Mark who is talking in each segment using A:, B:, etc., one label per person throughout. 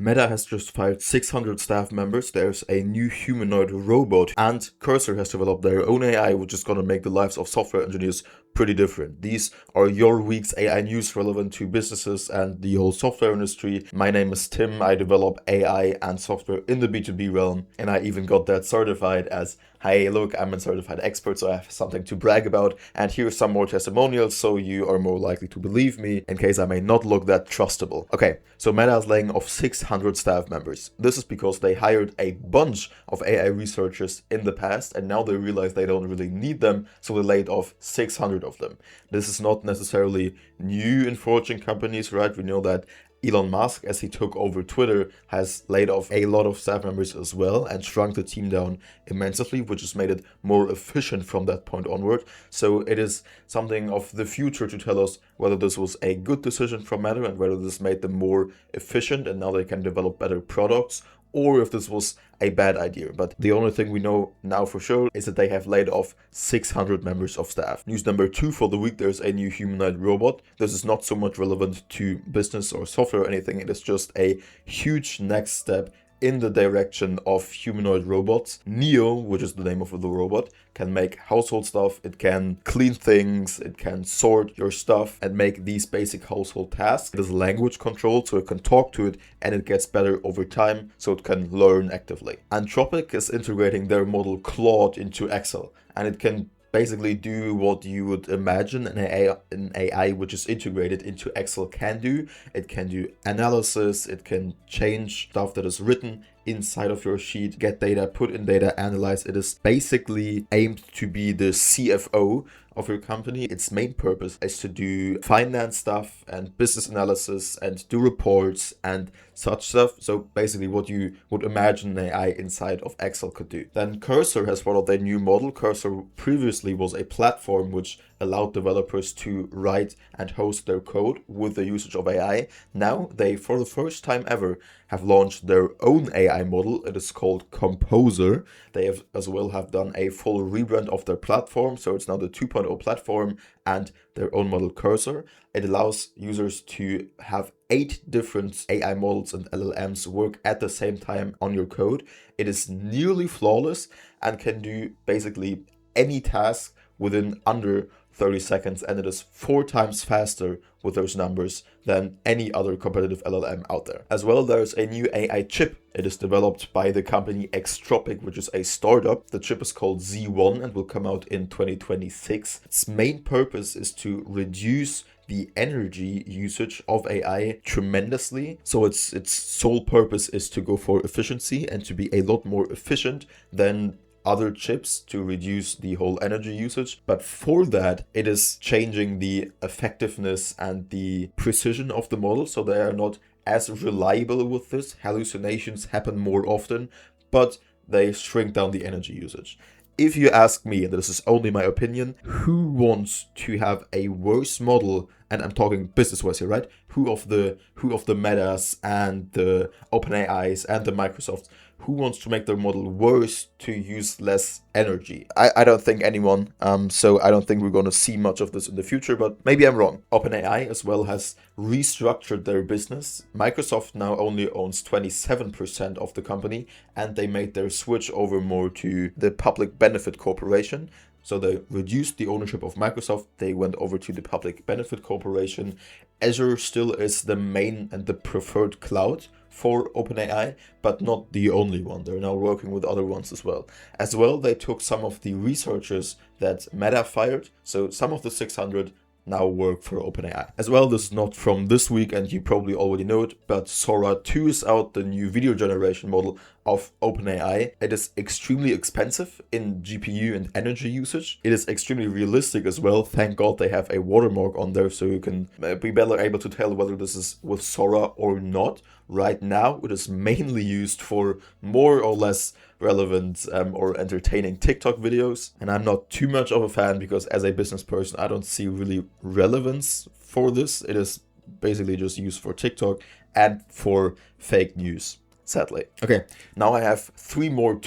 A: Meta has just fired 600 staff members, there's a new humanoid robot, and Cursor has developed their own AI, which is going to make the lives of software engineers pretty different. These are your week's AI news relevant to businesses and the whole software industry. My name is Tim, I develop AI and software in the B2B realm, and I even got that certified as, hey, look, I'm a certified expert, so I have something to brag about, and here's some more testimonials so you are more likely to believe me in case I may not look that trustable. Okay, so Meta is laying off 600 staff members. This is because they hired a bunch of AI researchers in the past, and now they realize they don't really need them, so they laid off 600 of them. This is not necessarily new in fortune companies, right? We know that Elon Musk, as he took over Twitter, has laid off a lot of staff members as well and shrunk the team down immensely, which has made it more efficient from that point onward. So it is something of the future to tell us whether this was a good decision from Meta and whether this made them more efficient and now they can develop better products, or if this was a bad idea. But the only thing we know now for sure is that they have laid off 600 members of staff. News number 2 for the week, there's a new humanoid robot. This is not so much relevant to business or software or anything, it is just a huge next step in the direction of humanoid robots. Neo, which is the name of the robot, can make household stuff, it can clean things, it can sort your stuff and make these basic household tasks. It is language controlled, so it can talk to it and it gets better over time, so it can learn actively. Anthropic is integrating their model Claude into Excel, and it can basically do what you would imagine an AI which is integrated into Excel can do. It can do analysis, it can change stuff that is written inside of your sheet, get data, put in data, analyze. It is basically aimed to be the CFO of your company. Its main purpose is to do finance stuff and business analysis and do reports and such stuff. So basically what you would imagine an AI inside of Excel could do. Then Cursor has brought out their new model. Cursor previously was a platform which allowed developers to write and host their code with the usage of AI. Now they, for the first time ever, have launched their own AI model. It is called Composer. They have as well have done a full rebrand of their platform, so it's now the 2.0 platform and their own model Cursor. It allows users to have 8 different AI models and LLMs work at the same time on your code. It is nearly flawless and can do basically any task within under 30 seconds, and it is 4 times faster with those numbers than any other competitive LLM out there. As well, there's a new AI chip. It is developed by the company Xtropic, which is a startup. The chip is called Z1 and will come out in 2026. Its main purpose is to reduce the energy usage of AI tremendously. So its sole purpose is to go for efficiency and to be a lot more efficient than other chips to reduce the whole energy usage. But for that, it is changing the effectiveness and the precision of the model, so they are not as reliable with this. Hallucinations happen more often, but they shrink down the energy usage. If you ask me, and this is only my opinion, who wants to have a worse model, and I'm talking business-wise here, right? Who of the Metas and the OpenAIs and the Microsofts, who wants to make their model worse to use less energy? I don't think anyone, so I don't think we're going to see much of this in the future, but maybe I'm wrong. OpenAI as well has restructured their business. Microsoft now only owns 27% of the company, and they made their switch over more to the Public Benefit Corporation. So they reduced the ownership of Microsoft, they went over to the Public Benefit Corporation. Azure still is the main and the preferred cloud for OpenAI, but not the only one. They're now working with other ones as well. As well, they took some of the researchers that Meta fired, so some of the 600 now work for OpenAI. As well, this is not from this week and you probably already know it, but Sora 2 is out, the new video generation model of OpenAI. It is extremely expensive in GPU and energy usage. It is extremely realistic as well. Thank God they have a watermark on there so you can be better able to tell whether this is with Sora or not. Right now, it is mainly used for more or less relevant or entertaining TikTok videos. And I'm not too much of a fan because as a business person, I don't see really relevance for this. It is basically just used for TikTok and for fake news, sadly. Okay, now I have 3 more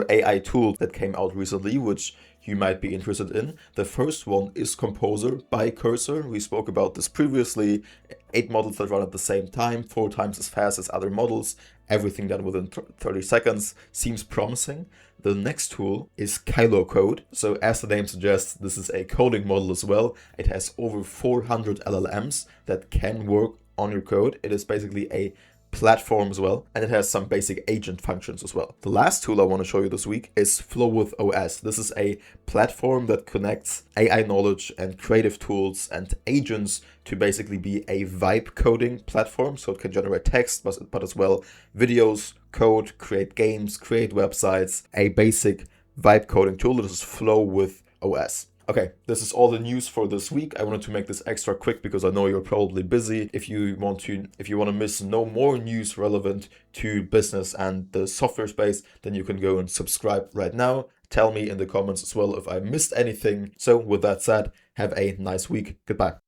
A: AI tools that came out recently, which you might be interested in. The first one is Composer by Cursor. We spoke about this previously. 8 models that run at the same time, 4 times as fast as other models, everything done within 30 seconds. Seems promising. The next tool is Code. So as the name suggests, this is a coding model as well. It has over 400 LLMs that can work on your code. It is basically a platform as well, and it has some basic agent functions as well. The last tool I want to show you this week is Flow with OS. This is a platform that connects AI knowledge and creative tools and agents to basically be a vibe coding platform. So it can generate text, but as well videos, code, create games, create websites, a basic vibe coding tool. This is Flow with OS. Okay, this is all the news for this week. I wanted to make this extra quick because I know you're probably busy. If you want to miss no more news relevant to business and the software space, then you can go and subscribe right now. Tell me in the comments as well if I missed anything. So with that said, have a nice week. Goodbye.